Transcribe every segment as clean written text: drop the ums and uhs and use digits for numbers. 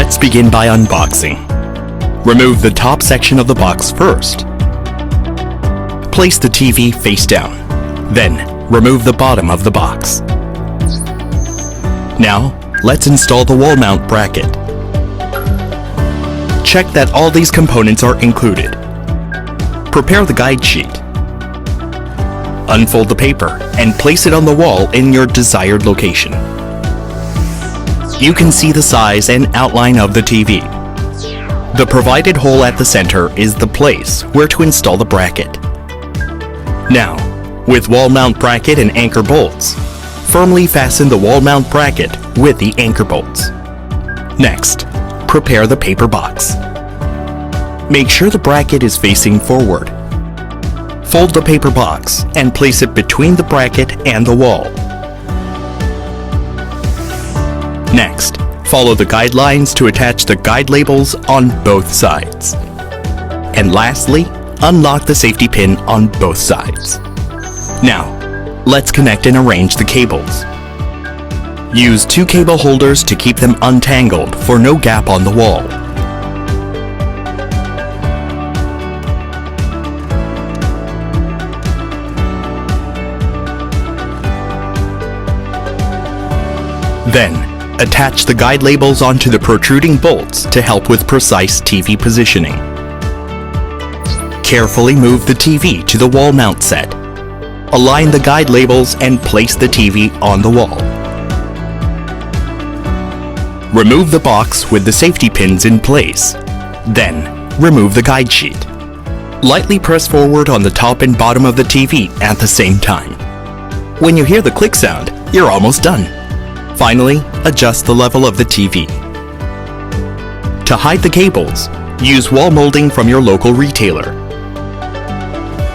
Let's begin by unboxing. Remove the top section of the box first. Place the TV face down. Then, remove the bottom of the box. Now, let's install the wall mount bracket. Check that all these components are included. Prepare the guide sheet. Unfold the paper and place it on the wall in your desired location. You can see the size and outline of the TV. The provided hole at the center is the place where to install the bracket. Now, with wall mount bracket and anchor bolts, firmly fasten the wall mount bracket with the anchor bolts. Next, prepare the paper box. Make sure the bracket is facing forward. Fold the paper box and place it between the bracket and the wall. Next, follow the guidelines to attach the guide labels on both sides. And lastly, unlock the safety pin on both sides. Now, let's connect and arrange the cables. Use 2 cable holders to keep them untangled for no gap on the wall. Then, attach the guide labels onto the protruding bolts to help with precise TV positioning. Carefully move the TV to the wall mount set. Align the guide labels and place the TV on the wall. Remove the box with the safety pins in place. Then, remove the guide sheet. Lightly press forward on the top and bottom of the TV at the same time. When you hear the click sound, you're almost done. Finally, adjust the level of the TV. To hide the cables, use wall molding from your local retailer.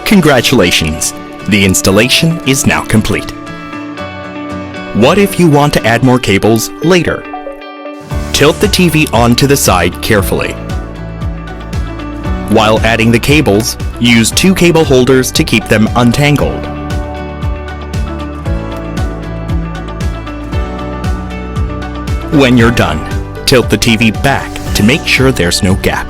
Congratulations! The installation is now complete. What if you want to add more cables later? Tilt the TV onto the side carefully. While adding the cables, use 2 cable holders to keep them untangled. When you're done, tilt the TV back to make sure there's no gap.